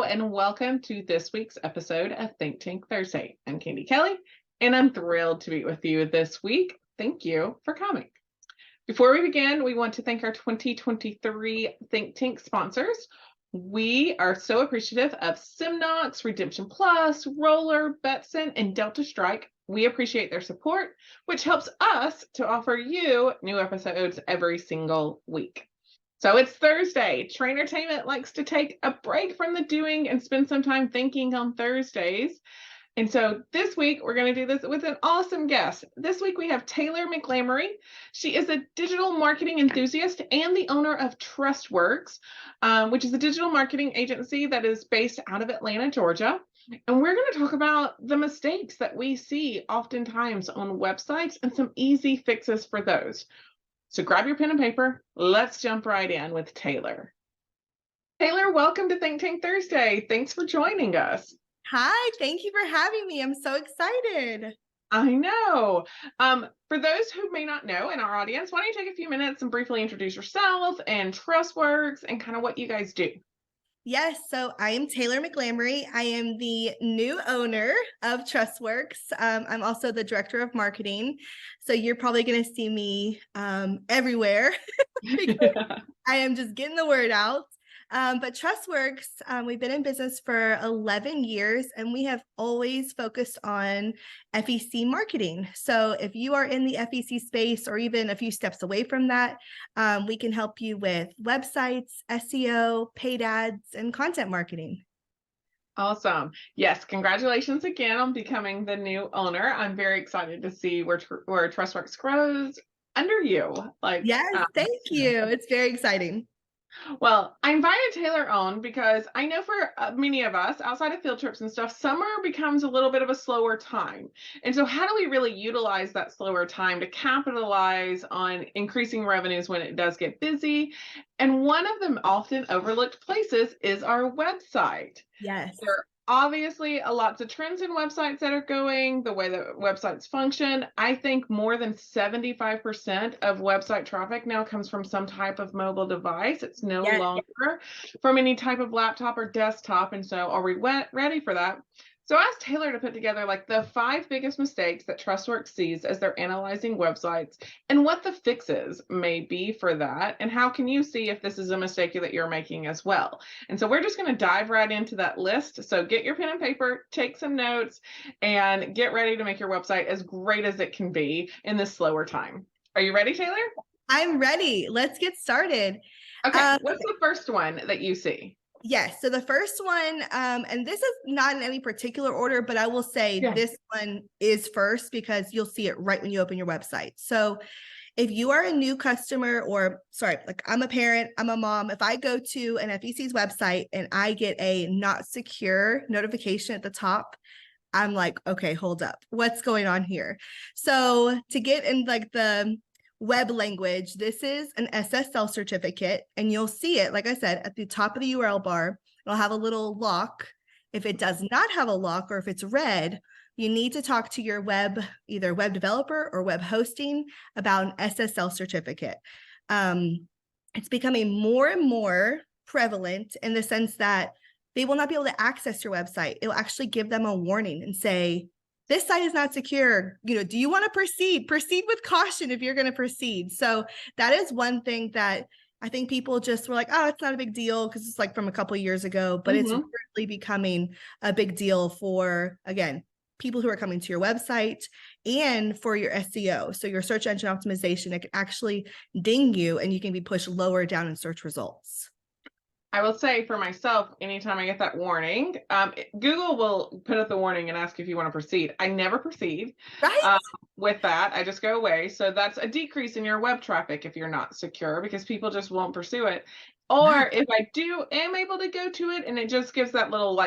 and welcome to this week's episode of Think Tank Thursday. I'm Candy Kelly, and I'm thrilled to be with you this week. Thank you for coming. Before we begin, we want to thank our 2023 Think Tank sponsors. We are so appreciative of Simnox, Redemption Plus, Roller, Betson, and Delta Strike. We appreciate their support, which helps us to offer you new episodes every single week. So it's Thursday. Trainertainment likes to take a break from the doing and spend some time thinking on Thursdays. And so this week, we're going to do this with an awesome guest. This week, we have Taylor McLamory. She is a digital marketing enthusiast and the owner of TrustWorks, which is a digital marketing agency that is based out of Atlanta, Georgia. And we're going to talk about the mistakes that we see oftentimes on websites and some easy fixes for those. So grab your pen and paper. Let's jump right in with Taylor. Taylor, welcome to Think Tank Thursday. Thanks for joining us. Hi, thank you for having me. I'm so excited. I know. For those who may not know in our audience, why don't you take a few minutes and briefly introduce yourself and TrustWorks and kind of what you guys do? Yes, so I am Taylor McLamory. I am the new owner of TrustWorks. I'm also the director of marketing. So you're probably going to see me everywhere. I am just getting the word out. But TrustWorks, we've been in business for 11 years, and we have always focused on FEC marketing. So if you are in the FEC space or even a few steps away from that, we can help you with websites, SEO, paid ads, and content marketing. Awesome. Yes, congratulations again on becoming the new owner. I'm very excited to see where TrustWorks grows under you. Yes, thank you. It's very exciting. Well, I invited Taylor on because I know for many of us outside of field trips and stuff, summer becomes a little bit of a slower time. And so how do we really utilize that slower time to capitalize on increasing revenues when it does get busy? And one of the often overlooked places is our website. Yes. There are obviously lots of trends in websites that are going, the way that websites function. I think more than 75% of website traffic now comes from some type of mobile device. It's no longer from any type of laptop or desktop. And so are we ready for that? So I asked Taylor to put together like the 5 biggest mistakes that TrustWorks sees as they're analyzing websites and what the fixes may be for that. And how can you see if this is a mistake that you're making as well? And so we're just going to dive right into that list. So get your pen and paper, take some notes, and get ready to make your website as great as it can be in this slower time. Are you ready, Taylor? I'm ready. Let's get started. Okay. What's the first one that you see? Yes. So the first one, and this is not in any particular order, but I will say this one is first because you'll see it right when you open your website. So if you are a new customer like I'm a parent, I'm a mom, if I go to an FEC's website and I get a not secure notification at the top, I'm like, okay, hold up. What's going on here? So to get in like the web language, this is an SSL certificate, and you'll see it, like I said, at the top of the URL bar. It'll have a little lock. If it does not have a lock, or if it's red, you need to talk to your either web developer or web hosting about an SSL certificate. It's becoming more and more prevalent in the sense that they will not be able to access your website. It'll actually give them a warning and say, this site is not secure. Do you want to proceed? Proceed with caution if you're going to proceed. So that is one thing that I think people just were like, oh, it's not a big deal because it's like from a couple of years ago, but it's really becoming a big deal for, again, people who are coming to your website and for your SEO. So your search engine optimization, it can actually ding you and you can be pushed lower down in search results. I will say for myself, anytime I get that warning, Google will put up the warning and ask if you want to proceed. I never proceed with that. I just go away. So that's a decrease in your web traffic if you're not secure because people just won't pursue it. Or if I am able to go to it and it just gives that little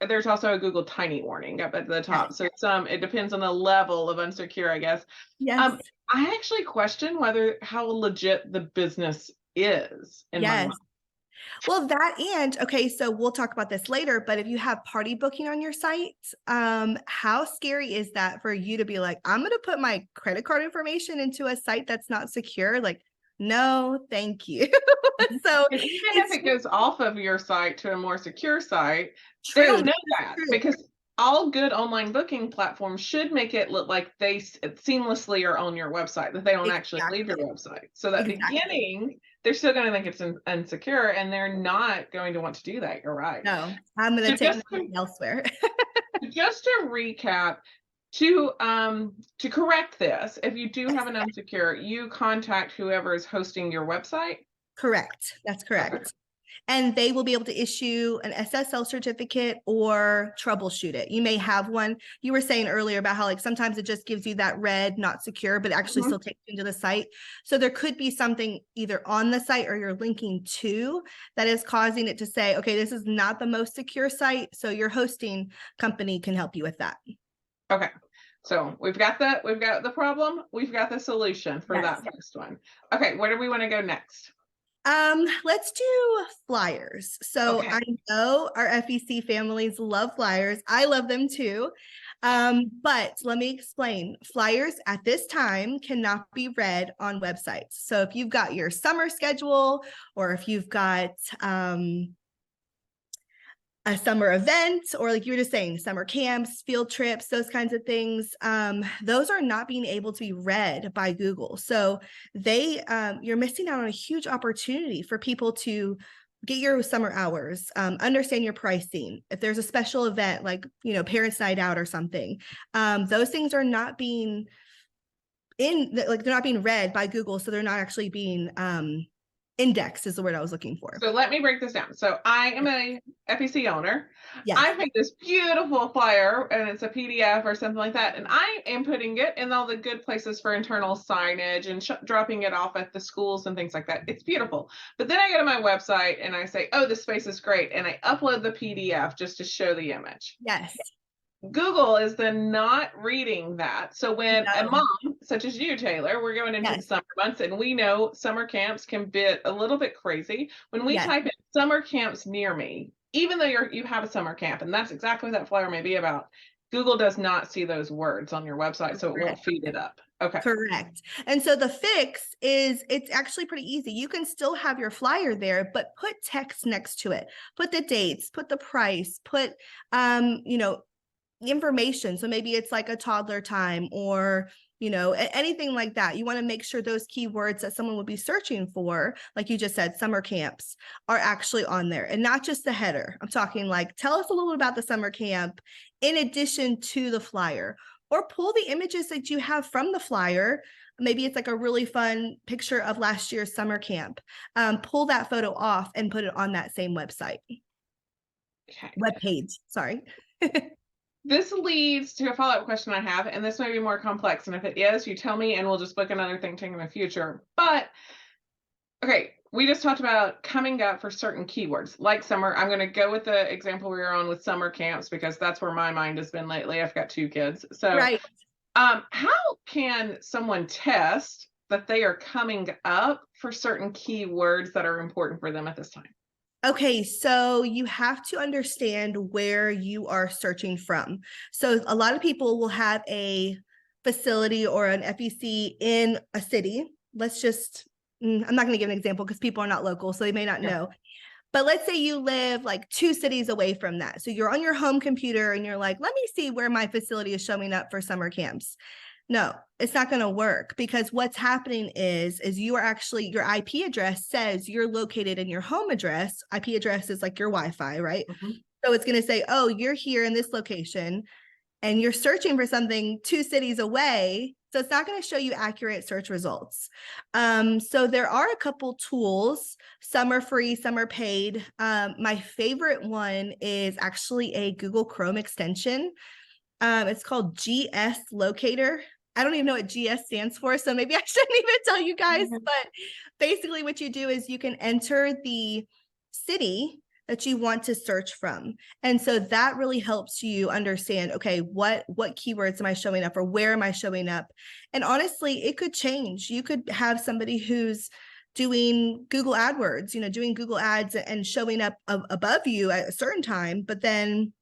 there's also a Google Tiny warning up at the top. So it depends on the level of unsecure, I guess. Yes. I actually question how legit the business is in my mind. Well, okay, so we'll talk about this later, but if you have party booking on your site, how scary is that for you to be like, I'm going to put my credit card information into a site that's not secure? Like, No, thank you. So And even if it goes off of your site to a more secure site, they true. don't know that because all good online booking platforms should make it look like they seamlessly are on your website, that they don't actually leave your website. So that beginning, they're still going to think it's insecure and they're not going to want to do that. You're right. No, I'm going to take it elsewhere. Just to recap, to correct this, if you do have an unsecure, you contact whoever is hosting your website. Correct. That's correct. Okay. And they will be able to issue an SSL certificate or troubleshoot it. You may have one. You were saying earlier about how like sometimes it just gives you that red, not secure, but actually still takes you into the site. So there could be something either on the site or you're linking to that is causing it to say, okay, this is not the most secure site. So your hosting company can help you with that. Okay. So we've got the problem. We've got the solution for that first one. Okay. Where do we want to go next? Let's do flyers. So I know our FEC families love flyers. I love them too. But let me explain. Flyers at this time cannot be read on websites. So if you've got your summer schedule or if you've got a summer event, or like you were just saying, summer camps, field trips, those kinds of things, those are not being able to be read by Google. So you're missing out on a huge opportunity for people to get your summer hours, understand your pricing. If there's a special event like, Parents' Night Out or something, those things are not being they're not being read by Google. So they're not actually being index is the word I was looking for. So let me break this down. So I am a FEC owner. Yes. I've made this beautiful flyer and it's a PDF or something like that. And I am putting it in all the good places for internal signage and dropping it off at the schools and things like that. It's beautiful. But then I go to my website and I say, oh, this space is great. And I upload the PDF just to show the image. Yes. Google is then not reading that. So when a mom, such as you, Taylor, we're going into the summer months and we know summer camps can be a little bit crazy. When we type in summer camps near me, even though you have a summer camp, and that's exactly what that flyer may be about, Google does not see those words on your website, so it won't feed it up. Okay. Correct. And so the fix is it's actually pretty easy. You can still have your flyer there, but put text next to it. Put the dates, put the price, put information. So maybe it's like a toddler time or anything like that. You want to make sure those keywords that someone would be searching for, like you just said, summer camps, are actually on there and not just the header. I'm talking like, tell us a little bit about the summer camp in addition to the flyer, or pull the images that you have from the flyer. Maybe it's like a really fun picture of last year's summer camp. Pull that photo off and put it on that same website. Web page, sorry. This leads to a follow-up question I have, and this may be more complex. And if it is, you tell me and we'll just book another Think Tank in the future. But, okay, we just talked about coming up for certain keywords like summer. I'm going to go with the example we were on with summer camps because that's where my mind has been lately. I've got 2 kids. So how can someone test that they are coming up for certain keywords that are important for them at this time? Okay, so you have to understand where you are searching from. So a lot of people will have a facility or an FEC in a city. Let's just, I'm not going to give an example because people are not local, so they may not know. But let's say you live like 2 cities away from that. So you're on your home computer and you're like, let me see where my facility is showing up for summer camps. No, it's not going to work because what's happening is you are actually, your IP address says you're located in your home address. IP address is like your Wi-Fi, right? So it's going to say, oh, you're here in this location and you're searching for something 2 cities away. So it's not going to show you accurate search results. So there are a couple tools. Some are free, some are paid. My favorite one is actually a Google Chrome extension. It's called GS Locator. I don't even know what GS stands for, so maybe I shouldn't even tell you guys, but basically what you do is you can enter the city that you want to search from. And so that really helps you understand, okay, what keywords am I showing up or where am I showing up? And honestly, it could change. You could have somebody who's doing Google AdWords, doing Google ads and showing up above you at a certain time, but then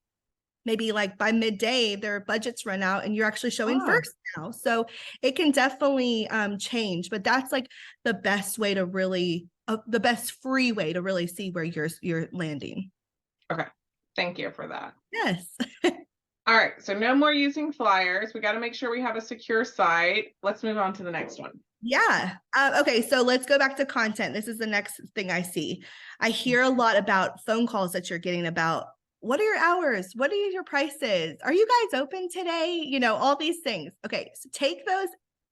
maybe like by midday their budgets run out and you're actually showing Ah, first now. So it can definitely change, but that's like the best way to really the best free way to really see where you're landing. okay. Thank you for that. Yes. All right. So no more using flyers. We got to make sure we have a secure site. Let's move on to the next one. Yeah. Okay. So let's go back to content. This is the next thing I see. I hear a lot about phone calls that you're getting about what are your hours? What are your prices? Are you guys open today? You know, all these things. Okay. So take those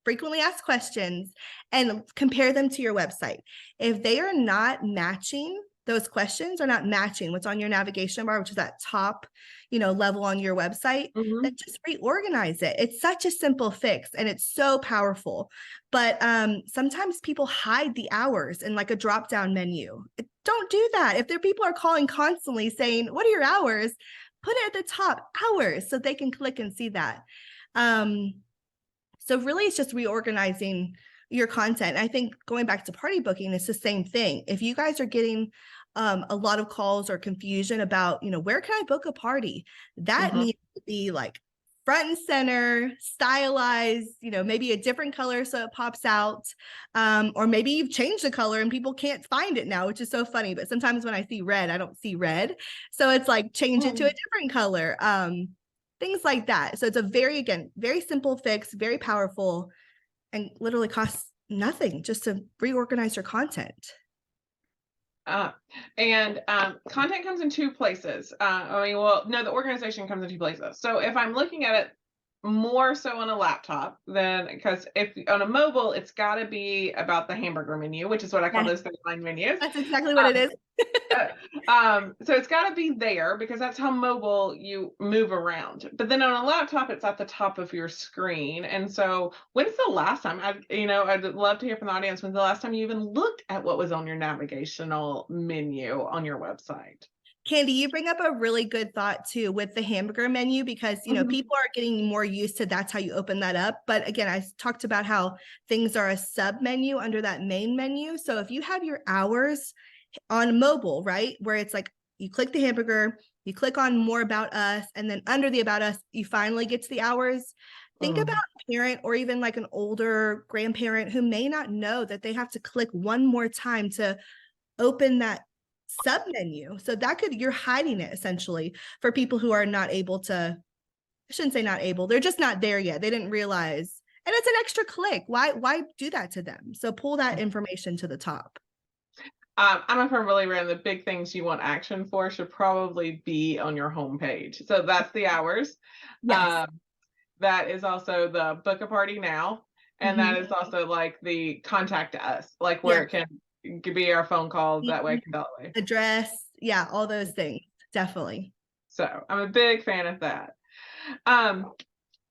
frequently asked questions and compare them to your website. If they are not matching, those questions are not matching what's on your navigation bar, which is that top, level on your website, then just reorganize it. It's such a simple fix and it's so powerful. But sometimes people hide the hours in like a drop-down menu. Don't do that. If their people are calling constantly saying, what are your hours? Put it at the top, hours, so they can click and see that. So really it's just reorganizing your content. I think going back to party booking, it's the same thing. If you guys are getting a lot of calls or confusion about, where can I book a party? That needs to be like front and center, stylized, maybe a different color so it pops out. Or maybe you've changed the color and people can't find it now, which is so funny. But sometimes when I see red, I don't see red. So it's like change it to a different color. Things like that. So it's a very simple fix, very powerful, and literally costs nothing just to reorganize your content. And content comes in two places. The organization comes in two places. So if I'm looking at it more so on a laptop, then because if on a mobile, it's got to be about the hamburger menu, which is what I call those 39 menus. That's exactly what it is. So it's got to be there because that's how mobile you move around. But then on a laptop, it's at the top of your screen. And so when's the last time I'd love to hear from the audience, when's the last time you even looked at what was on your navigational menu on your website? Candy, you bring up a really good thought too with the hamburger menu because, people are getting more used to that's how you open that up. But again, I talked about how things are a sub menu under that main menu. So if you have your hours on mobile, right, where it's like you click the hamburger, you click on more about us, and then under the about us, you finally get to the hours. Think about a parent or even like an older grandparent who may not know that they have to click one more time to open that sub menu. So you're hiding it essentially for people who are not able to, I shouldn't say not able, they're just not there yet. They didn't realize, and it's an extra click. Why do that to them? So pull that information to the top. I'm a firm believer in the big things you want action for should probably be on your homepage. So that's the hours. Yes. That is also the book a party now. And that is also like the contact us, like where it can be our phone calls that way. Address. Yeah. All those things. Definitely. So I'm a big fan of that.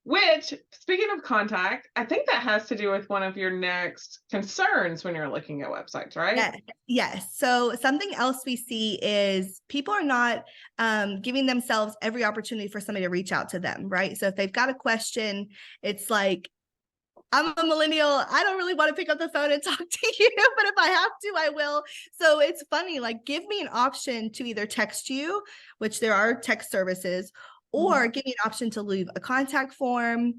Which, speaking of contact, I think that has to do with one of your next concerns when you're looking at websites, right? Yes. So something else we see is people are not giving themselves every opportunity for somebody to reach out to them, right? So if they've got a question, it's like, I'm a millennial. I don't really want to pick up the phone and talk to you, but if I have to, I will. So it's funny, like give me an option to either text you, which there are text services, or give me an option to leave a contact form.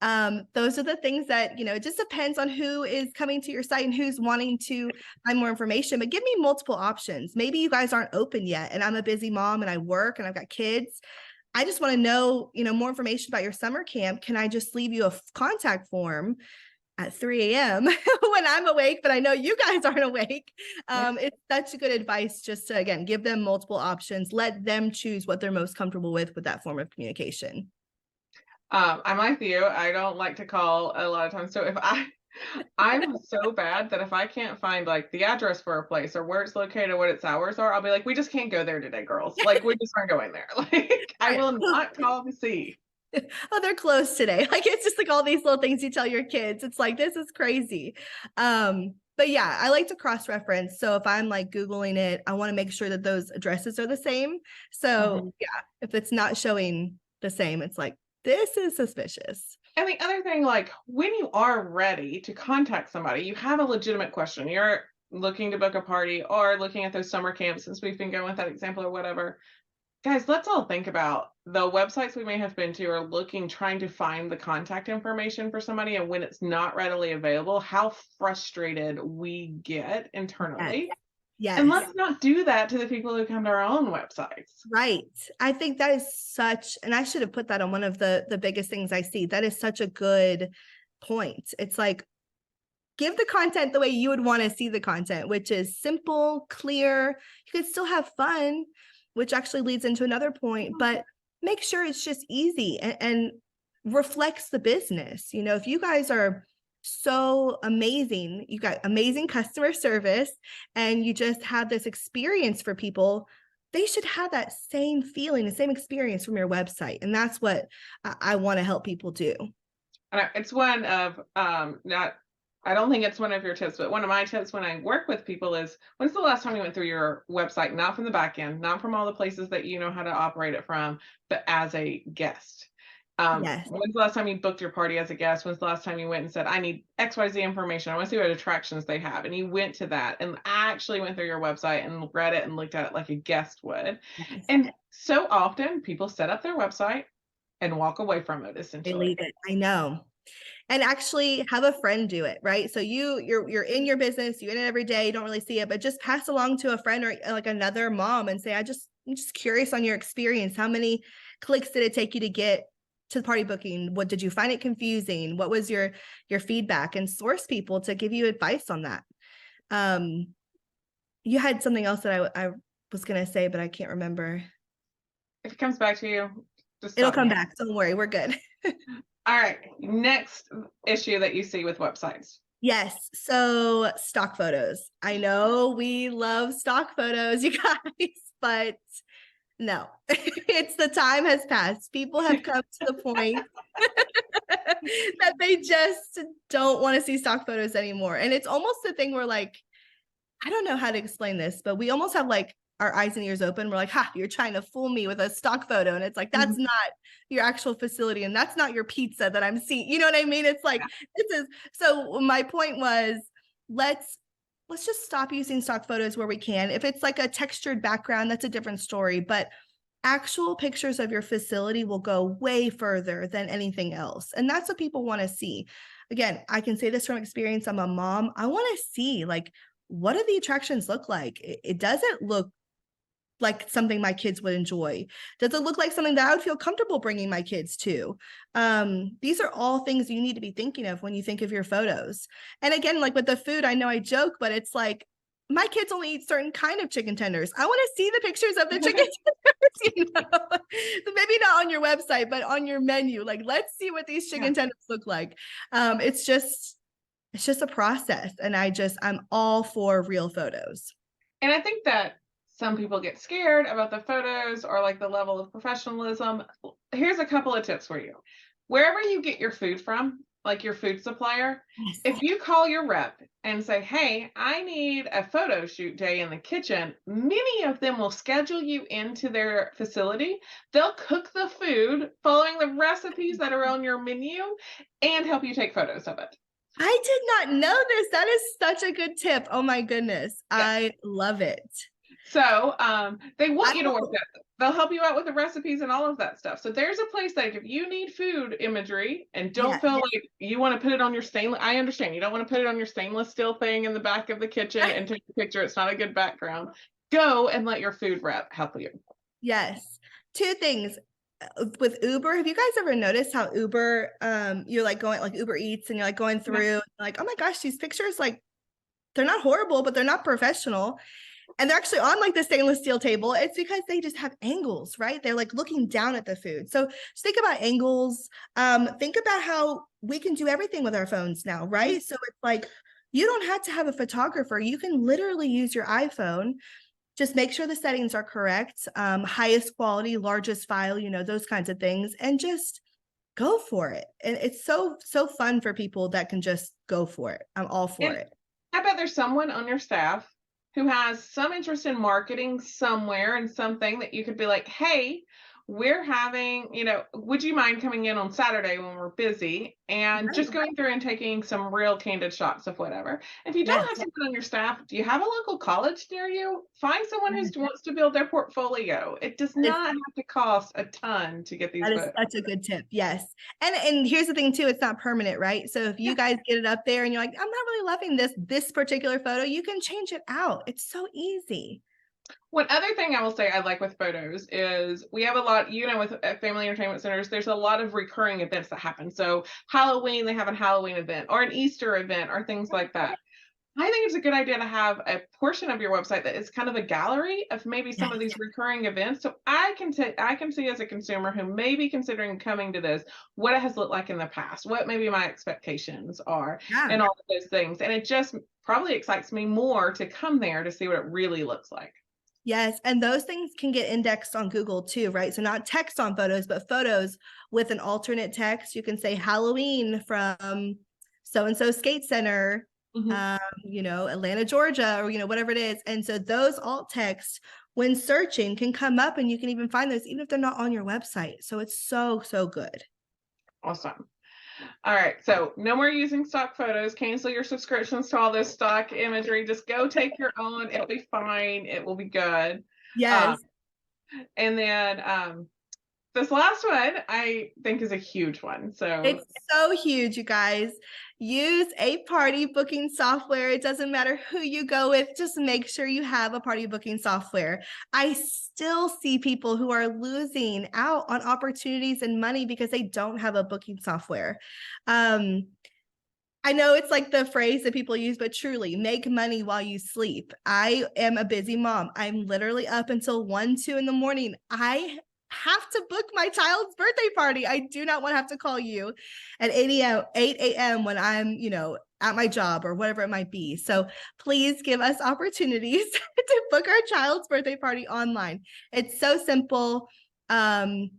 Those are the things that, it just depends on who is coming to your site and who's wanting to find more information, but give me multiple options. Maybe you guys aren't open yet and I'm a busy mom and I work and I've got kids. I just want to know, more information about your summer camp. Can I just leave you a contact form at 3 a.m. when I'm awake, but I know you guys aren't awake? It's such good advice just to, again, give them multiple options. Let them choose what they're most comfortable with that form of communication. I'm like you. I don't like to call a lot of times. So if I'm so bad that if I can't find like the address for a place or where it's located, what its hours are, I'll be like, we just can't go there today, girls. Like we just aren't going there. Like I will not call to see. Oh, they're closed today. Like it's just like all these little things you tell your kids. It's like, this is crazy. But yeah, I like to cross-reference. So if I'm like Googling it, I want to make sure that those addresses are the same. So yeah, if it's not showing the same, it's like, this is suspicious. And the other thing, like when you are ready to contact somebody, you have a legitimate question. You're looking to book a party or looking at those summer camps, since we've been going with that example or whatever. Guys, let's all think about the websites we may have been to or looking, trying to find the contact information for somebody, and when it's not readily available, how frustrated we get Yes. internally. And Yes. let's not do that to the people who come to our own websites. Right. I think that is such, and I should have put that on one of the biggest things I see. That is such a good point. It's like, give the content the way you would want to see the content, which is simple, clear. You can still have fun, which actually leads into another point, but make sure it's just easy and reflects the business. You know, if you guys are so amazing, you got amazing customer service, and you just have this experience for people, they should have that same feeling, the same experience from your website. And that's what I want to help people do. And it's one of not, I don't think it's one of your tips, but one of my tips when I work with people is, when's the last time you went through your website, not from the back end, not from all the places that you know how to operate it from, but as a guest? Yes. When's the last time you booked your party as a guest? When's the last time you went and said, I need XYZ information, I want to see what attractions they have? And you went to that and actually went through your website and read it and looked at it like a guest would. Yes. And so often people set up their website and walk away from it, They essentially. leave it. I know. And actually have a friend do it, right? So you're in your business, you're in it every day, you don't really see it, but just pass along to a friend or like another mom and say, I'm just curious on your experience. How many clicks did it take you to get to the party booking? What did you find it confusing? What was your feedback? And source people to give you advice on that. You had something else that I was gonna say, but I can't remember. If it comes back to you, just it'll come back. Don't worry, we're good. All right, next issue that you see with websites. Yes, so stock photos. I know we love stock photos, you guys, but no, it's the time has passed. People have come to the point that they just don't want to see stock photos anymore. And it's almost the thing where, like, I don't know how to explain this, but we almost have like our eyes and ears open. We're like, ha, you're trying to fool me with a stock photo. And it's like, that's not your actual facility. And that's not your pizza that I'm seeing. You know what I mean? It's like, this is, so my point was, let's just stop using stock photos where we can. If it's like a textured background, that's a different story, but actual pictures of your facility will go way further than anything else. And that's what people want to see. Again, I can say this from experience. I'm a mom. I want to see, like, what do the attractions look like? It doesn't look like something my kids would enjoy. Does it look like something that I would feel comfortable bringing my kids to? These are all things you need to be thinking of when you think of your photos. And again, like with the food, I know I joke, but it's like, my kids only eat certain kind of chicken tenders. I want to see the pictures of the chicken tenders, you know? So maybe not on your website, but on your menu. Like, let's see what these chicken tenders look like. It's just a process. And I'm all for real photos. And I think that some people get scared about the photos or like the level of professionalism. Here's a couple of tips for you. Wherever you get your food from, like your food supplier, yes, if you call your rep and say, hey, I need a photo shoot day in the kitchen, many of them will schedule you into their facility. They'll cook the food following the recipes that are on your menu and help you take photos of it. I did not know this. That is such a good tip. Oh my goodness. Yeah. I love it. So they want you to work that. They'll help you out with the recipes and all of that stuff. So there's a place that if you need food imagery and don't feel like you want to put it on your stainless, I understand you don't want to put it on your stainless steel thing in the back of the kitchen and take a picture. It's not a good background. Go and let your food rep help you. Yes. Two things. With Uber, have you guys ever noticed how Uber, you're like going, like Uber Eats, and you're like going through, like, oh my gosh, these pictures, like, they're not horrible, but they're not professional. And they're actually on like the stainless steel table. It's because they just have angles, right? They're like looking down at the food. So just think about angles. Think about how we can do everything with our phones now, right? So it's like, you don't have to have a photographer. You can literally use your iPhone. Just make sure the settings are correct. Highest quality, largest file, you know, those kinds of things, and just go for it. And it's so fun for people that can just go for it. I'm all for it. I bet there's someone on your staff who has some interest in marketing somewhere and something that you could be like, hey, we're having, would you mind coming in on Saturday when we're busy and just going through and taking some real candid shots of whatever? If you don't Yes. have someone on your staff, do you have a local college near you? Find someone who wants to build their portfolio. It does not have to cost a ton to get these That is photos. such a good tip. Yes. And here's the thing too, it's not permanent, right? So if you guys get it up there and you're like, I'm not really loving this particular photo, you can change it out. It's so easy. One other thing I will say I like with photos is we have a lot, with family entertainment centers, there's a lot of recurring events that happen. So Halloween, they have a Halloween event or an Easter event or things like that. I think it's a good idea to have a portion of your website that is kind of a gallery of maybe some of these recurring events. So I can see as a consumer who may be considering coming to this, what it has looked like in the past, what maybe my expectations are, and all of those things. And it just probably excites me more to come there to see what it really looks like. Yes. And those things can get indexed on Google too, right? So not text on photos, but photos with an alternate text. You can say Halloween from so-and-so skate center, Atlanta, Georgia, or, whatever it is. And so those alt texts, when searching, can come up and you can even find those, even if they're not on your website. So it's so, so good. Awesome. All right, so no more using stock photos. Cancel your subscriptions to all this stock imagery. Just go take your own. It'll be fine. It will be good. Yes. And then this last one I think is a huge one. So it's so huge, you guys. Use a party booking software. It doesn't matter who you go with. Just make sure you have a party booking software. I still see people who are losing out on opportunities and money because they don't have a booking software. I know it's like the phrase that people use, but truly, make money while you sleep. I am a busy mom. I'm literally up until 1, 2 in the morning. I have to book my child's birthday party. I do not want to have to call you at 8 a.m. when I'm, at my job or whatever it might be. So please give us opportunities to book our child's birthday party online. It's so simple. Again,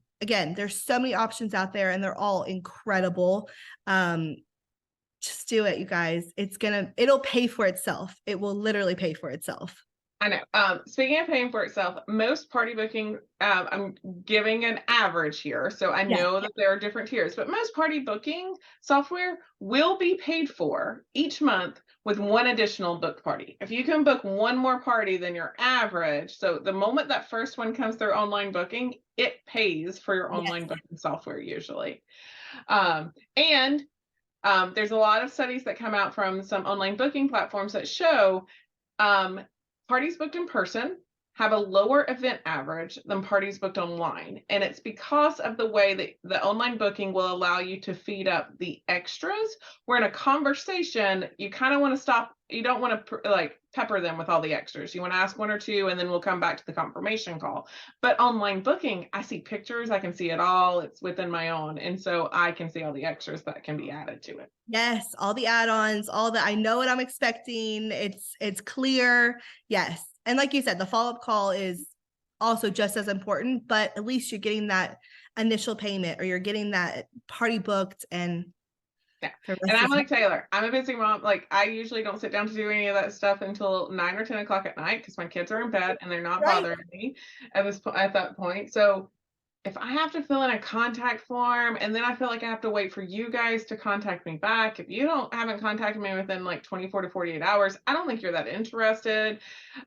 there's so many options out there and they're all incredible. Just do it, you guys. It'll pay for itself. It will literally pay for itself. I know. Speaking of paying for itself, most party booking, I'm giving an average here. So I know that there are different tiers, but most party booking software will be paid for each month with one additional booked party. If you can book one more party than your average, so the moment that first one comes through online booking, it pays for your online booking software usually. And there's a lot of studies that come out from some online booking platforms that show parties booked in person have a lower event average than parties booked online. And it's because of the way that the online booking will allow you to feed up the extras, where in a conversation, you kind of want to stop. You don't want to pepper them with all the extras. You want to ask one or two, and then we'll come back to the confirmation call. But online booking, I see pictures, I can see it all. It's within my own. And so I can see all the extras that can be added to it. Yes, all the add-ons, all that. I know what I'm expecting. It's clear. Yes. And like you said, the follow-up call is also just as important, but at least you're getting that initial payment or you're getting that party booked. And and I'm like Taylor, I'm a busy mom. Like I usually don't sit down to do any of that stuff until 9 or 10 o'clock at night because my kids are in bed and they're not bothering me at that point. So if I have to fill in a contact form and then I feel like I have to wait for you guys to contact me back, if you haven't contacted me within like 24 to 48 hours, I don't think you're that interested.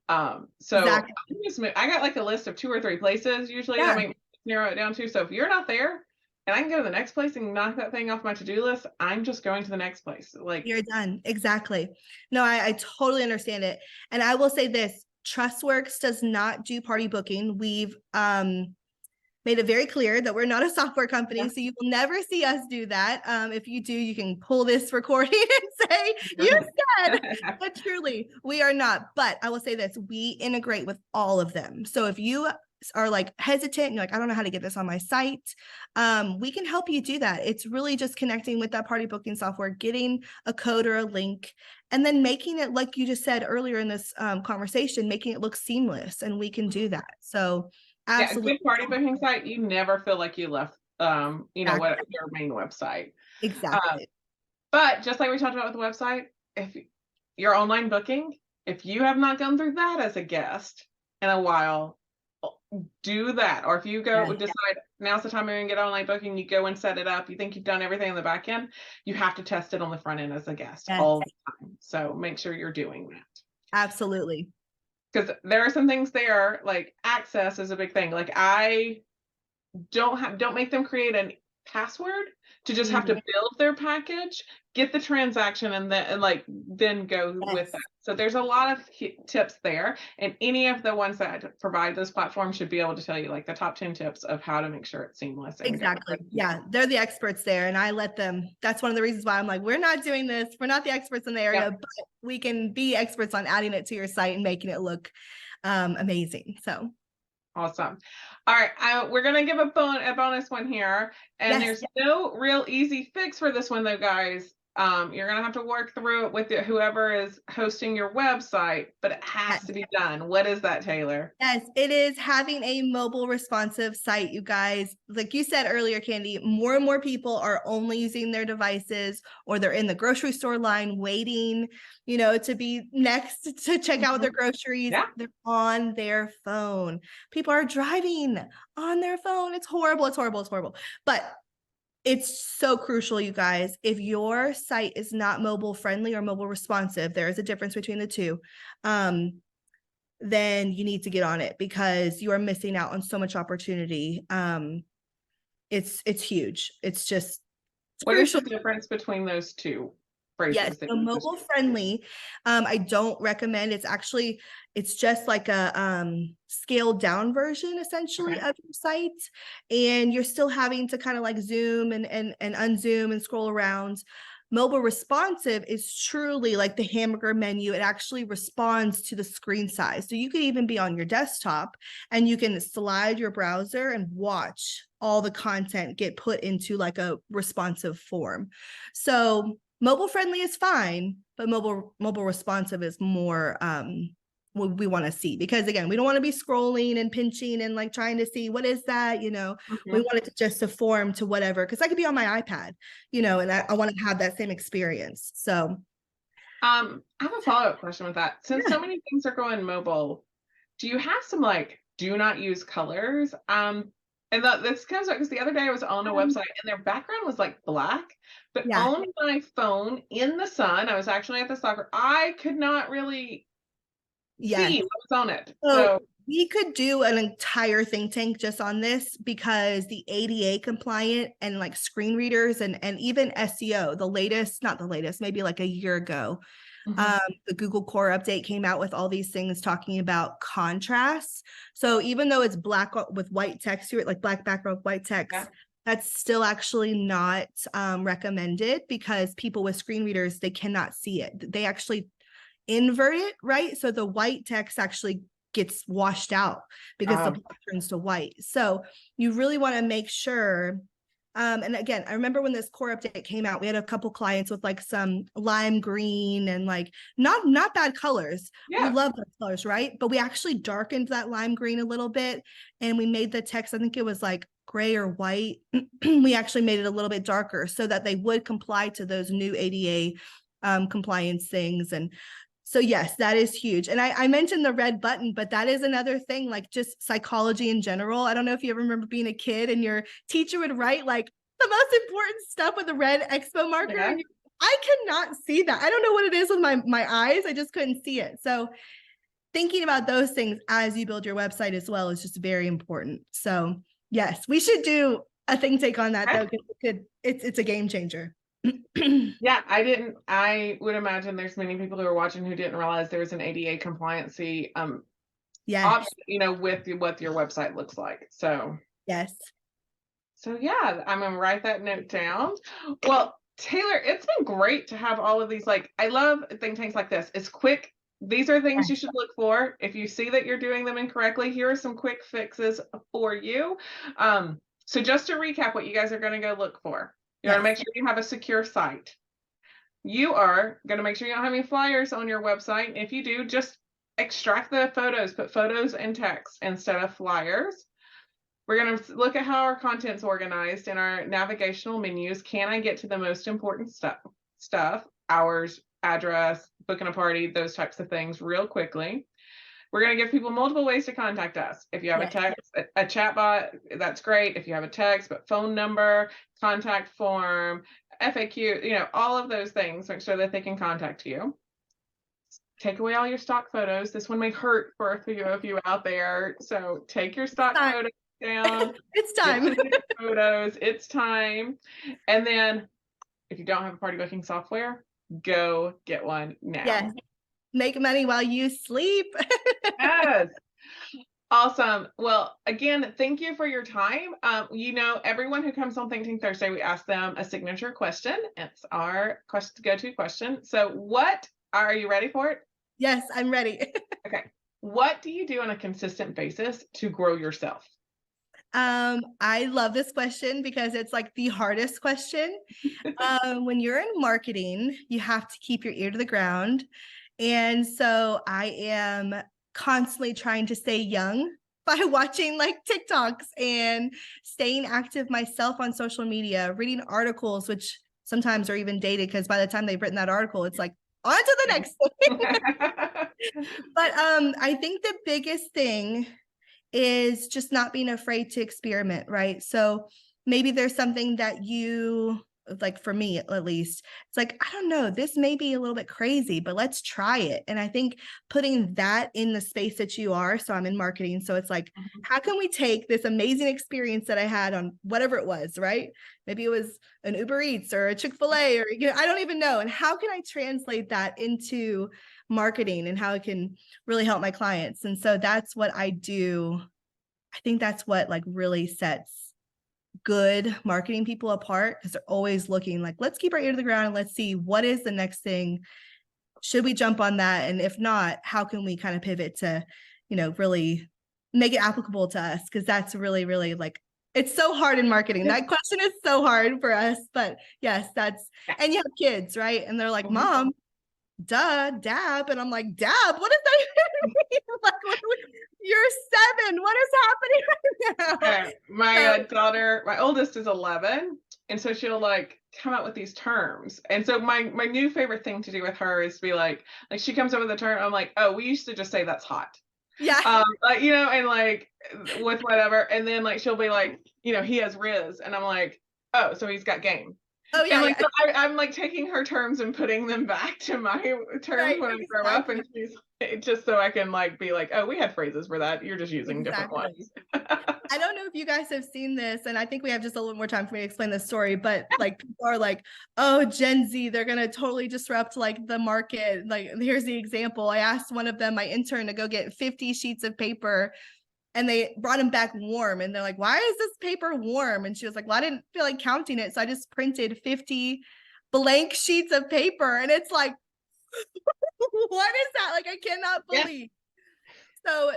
So I got like a list of 2 or 3 places usually that make me narrow it down to. So if you're not there and I can go to the next place and knock that thing off my to-do list, I'm just going to the next place. Like you're done. Exactly. No, I totally understand it. And I will say this, TrustWorks does not do party booking. We've made it very clear that we're not a software company, so you will never see us do that. If you do, you can pull this recording and say, you said, but truly, we are not. But I will say this, we integrate with all of them. So if you are like hesitant and you're like, I don't know how to get this on my site, we can help you do that. It's really just connecting with that party booking software, getting a code or a link, and then making it, like you just said earlier in this conversation, making it look seamless, and we can do that. So absolutely. Yeah, a good party booking site, you never feel like you left, what your main website. Exactly. But just like we talked about with the website, if your online booking, if you have not gone through that as a guest in a while, do that. Or if you go decide now's the time you're gonna get online booking, you go and set it up. You think you've done everything on the back end, you have to test it on the front end as a guest all the time. So make sure you're doing that. Absolutely. Because there are some things there, like access is a big thing. Like I don't make them create a password to just have to build their package, get the transaction, and then go with that. So there's a lot of tips there, and any of the ones that provide those platforms should be able to tell you like the top 10 tips of how to make sure it's seamless. Exactly. Yeah, they're the experts there, and I let them. That's one of the reasons why I'm like, we're not doing this. We're not the experts in the area, but we can be experts on adding it to your site and making it look amazing. So awesome. All right, we're gonna give a bonus one here, and there's no real easy fix for this one though, guys. You're gonna have to work through it with whoever is hosting your website, but it has to be done. What is that, Taylor? Yes, it is having a mobile responsive site, you guys. Like you said earlier, Candy, more and more people are only using their devices, or they're in the grocery store line waiting, to be next to check out their groceries. Yeah. They're on their phone. People are driving on their phone. It's horrible. It's horrible. It's horrible. But it's so crucial, you guys. If your site is not mobile friendly or mobile responsive, there is a difference between the two. Then you need to get on it, because you are missing out on so much opportunity. It's huge. It's just what crucial. Is the difference between those two phrases? Yes, so mobile friendly. I don't recommend. It's just like a scaled down version essentially of your site, and you're still having to kind of like zoom and unzoom and scroll around. Mobile responsive is truly like the hamburger menu. It actually responds to the screen size. So you could even be on your desktop and you can slide your browser and watch all the content get put into like a responsive form. So mobile friendly is fine, but mobile responsive is more what we want to see, because again, we don't want to be scrolling and pinching and like trying to see what is that, we want it to just conform to whatever, because I could be on my iPad, and I want to have that same experience. So I have a follow-up question with that. Since so many things are going mobile, do you have some like do not use colors? And this comes up because the other day I was on a website and their background was like black, but on my phone in the sun, I was actually at the soccer, I could not really see what was on it. So we could do an entire think tank just on this, because the ADA compliant and like screen readers and even SEO, not the latest, maybe like a year ago, the Google Core update came out with all these things talking about contrast. So even though it's black with white text to it, like black background, white text, that's still actually not recommended, because people with screen readers, they cannot see it. They actually invert it, right? So the white text actually gets washed out because the black turns to white. So you really want to make sure. And again, I remember when this core update came out, we had a couple clients with like some lime green and like not bad colors. We love those colors, right? But we actually darkened that lime green a little bit, and we made the text, I think it was like gray or white. We actually made it a little bit darker so that they would comply to those new ADA compliance things. And so yes, that is huge. And I mentioned the red button, but that is another thing, like just psychology in general. I don't know if you ever remember being a kid and your teacher would write like the most important stuff with the red expo marker. And I cannot see that. I don't know what it is with my eyes. I just couldn't see it. So thinking about those things as you build your website as well is just very important. So yes, we should do a think take on that though, because it's a game changer. Yeah, I would imagine there's many people who are watching who didn't realize there was an ADA compliancy option, with what your website looks like. So yeah, I'm gonna write that note down. Well, Taylor, it's been great to have all of these. Like, I love think tanks like this. It's quick. These are things you should look for. If you see that you're doing them incorrectly, here are some quick fixes for you. So just to recap what you guys are going to go look for. You want to make sure you have a secure site. You are going to make sure you don't have any flyers on your website. If you do, just extract the photos, put photos and text instead of flyers. We're going to look at how our content's organized in our navigational menus. Can I get to the most important stuff, hours, address, booking a party, those types of things real quickly. We're going to give people multiple ways to contact us. If you have a text, a chat bot, that's great. If you have a text, but phone number, contact form, FAQ, all of those things, make sure that they can contact you. Take away all your stock photos. This one may hurt for a few of you out there. So take your stock photos down. It's time. Photos. It's time. And then if you don't have a party booking software, go get one now. Yes. Make money while you sleep. Yes. Awesome. Well, again, thank you for your time. Everyone who comes on Think Tank Thursday, we ask them a signature question. It's our go-to question. So are you ready for it? Yes, I'm ready. Okay. What do you do on a consistent basis to grow yourself? I love this question because it's like the hardest question. When you're in marketing, you have to keep your ear to the ground. And so I am constantly trying to stay young by watching like TikToks and staying active myself on social media, reading articles, which sometimes are even dated because by the time they've written that article, it's like, on to the next thing. But I think the biggest thing is just not being afraid to experiment, right? So maybe there's something that you, like for me at least, it's like, I don't know, this may be a little bit crazy, but let's try it. And I think putting that in the space that you are, so I'm in marketing. So it's like, how can we take this amazing experience that I had on whatever it was, right? Maybe it was an Uber Eats or a Chick-fil-A or, I don't even know. And how can I translate that into marketing and how it can really help my clients? And so that's what I do. I think that's what like really sets good marketing people apart, because they're always looking like, let's keep our ear to the ground and let's see what is the next thing. Should we jump on that? And if not, how can we kind of pivot to, really make it applicable to us? Because that's really, really like, it's so hard in marketing. That question is so hard for us. But yes, and you have kids, right? And they're like, Mom, duh, dab. And I'm like, dab? What does that even mean? Like, you're 7. What is happening right now? My daughter, my oldest is 11. And so she'll like come up with these terms. And so my new favorite thing to do with her is to be like she comes up with a term. I'm like, oh, we used to just say that's hot. Yeah. And like with whatever. And then like, she'll be like, he has Riz. And I'm like, oh, so he's got game. Oh yeah. And like, so I'm like taking her terms and putting them back to my terms when I grow up, and she's just so I can like be like, oh, we had phrases for that. You're just using different ones. I don't know if you guys have seen this, and I think we have just a little more time for me to explain this story, but like people are like, oh, Gen Z, they're going to totally disrupt like the market. Like, here's the example. I asked one of them, my intern, to go get 50 sheets of paper, and they brought them back warm. And they're like, why is this paper warm? And she was like, well, I didn't feel like counting it. So I just printed 50 blank sheets of paper. And it's like, what is that? Like, I cannot believe. Yeah. So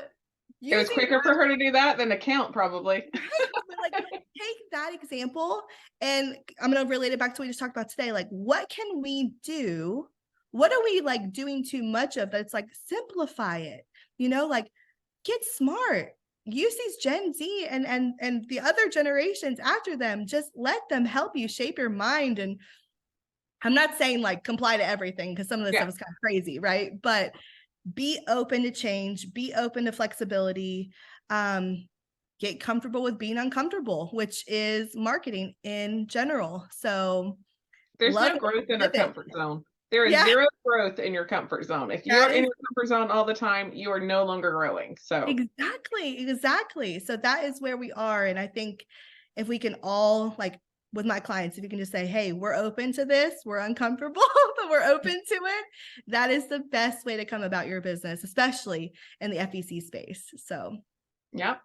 it was quicker for her to do that than to count, probably. Like, take that example, and I'm going to relate it back to what we just talked about today. Like, what can we do? What are we like doing too much of? That's like, simplify it, like get smart. Use these Gen Z and the other generations after them. Just let them help you shape your mind. And I'm not saying like comply to everything, because some of this stuff is kind of crazy, right? But be open to change, be open to flexibility, get comfortable with being uncomfortable, which is marketing in general. So there's no growth in our comfort zone. There is zero growth in your comfort zone. If you're in your comfort zone all the time, you are no longer growing. So exactly. So that is where we are. And I think if we can all, like with my clients, if you can just say, hey, we're open to this, we're uncomfortable, but we're open to it, that is the best way to come about your business, especially in the FEC space. So yep.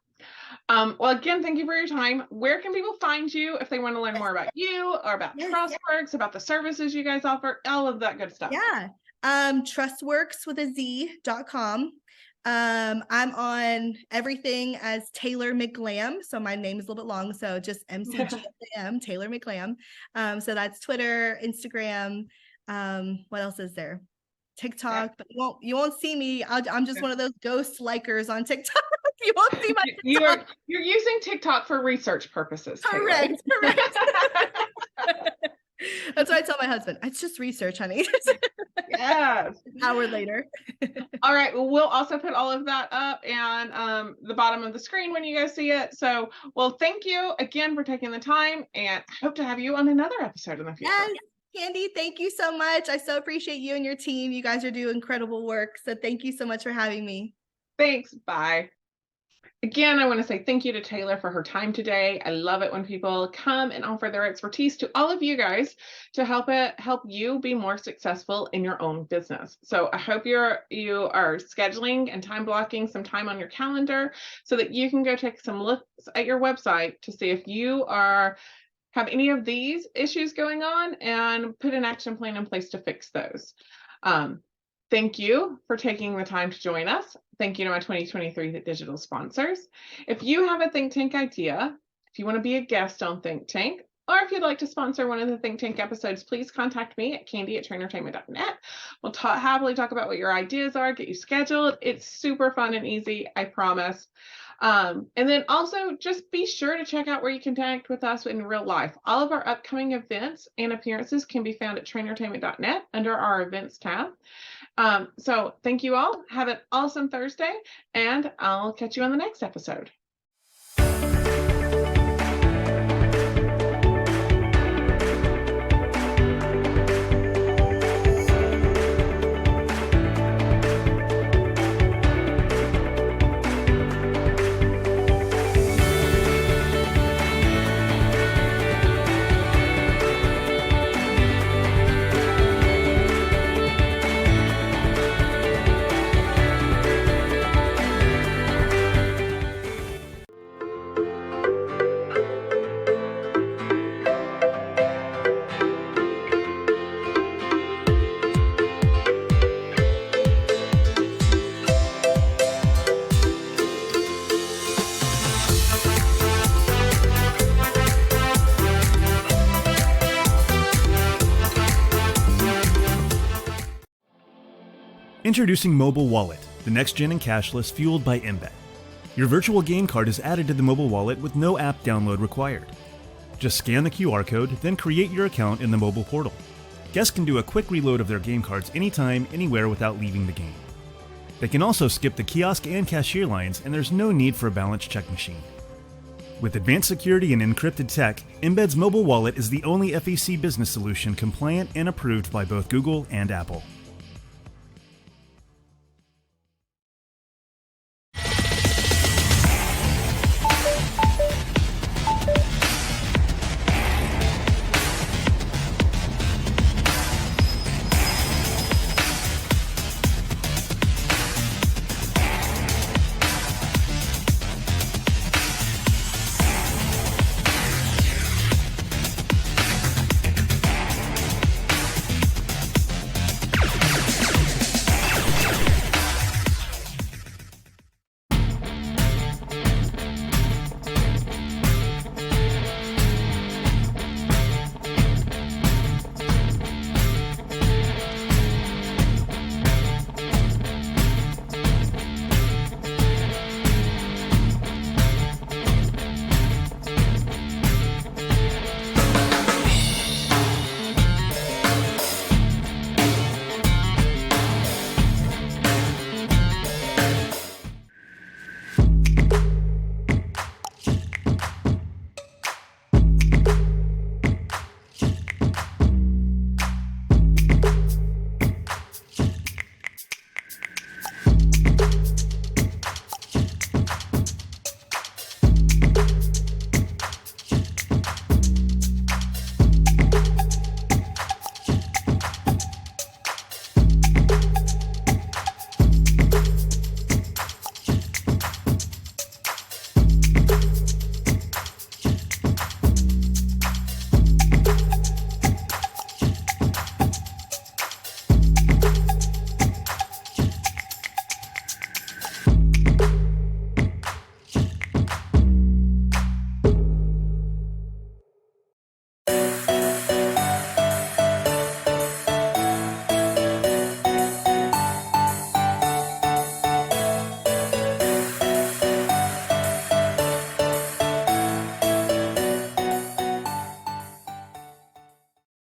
Well, again, thank you for your time. Where can people find you if they want to learn more about you or about TrustWorks, about the services you guys offer, all of that good stuff? Yeah. TrustWorks.com. I'm on everything as Taylor McGlam. So my name is a little bit long. So just MCGLAM, Taylor McGlam. So that's Twitter, Instagram. What else is there? TikTok, but you won't see me. I'm just one of those ghost likers on TikTok. You won't see my TikTok. You're using TikTok for research purposes. Correct. That's what I tell my husband. It's just research, honey. Yes. An hour later. All right. Well, we'll also put all of that up and the bottom of the screen when you guys see it. So, well, thank you again for taking the time, and I hope to have you on another episode in the future. Yes, Candy, thank you so much. I so appreciate you and your team. You guys are doing incredible work. So thank you so much for having me. Thanks. Bye. Again, I want to say thank you to Taylor for her time today. I love it when people come and offer their expertise to all of you guys to help you be more successful in your own business. So I hope you are scheduling and time blocking some time on your calendar so that you can go take some looks at your website to see if you have any of these issues going on and put an action plan in place to fix those. Thank you for taking the time to join us. Thank you to my 2023 digital sponsors. If you have a Think Tank idea, if you want to be a guest on Think Tank, or if you'd like to sponsor one of the Think Tank episodes, please contact me at candy@trainertainment.net. We'll happily talk about what your ideas are, get you scheduled. It's super fun and easy, I promise. And then also just be sure to check out where you can connect with us in real life. All of our upcoming events and appearances can be found at trainertainment.net under our events tab. So thank you all. Have an awesome Thursday, and I'll catch you on the next episode. Introducing Mobile Wallet, the next gen in cashless fueled by Embed. Your virtual game card is added to the mobile wallet with no app download required. Just scan the QR code, then create your account in the mobile portal. Guests can do a quick reload of their game cards anytime, anywhere without leaving the game. They can also skip the kiosk and cashier lines, and there's no need for a balance check machine. With advanced security and encrypted tech, Embed's mobile wallet is the only FEC business solution compliant and approved by both Google and Apple.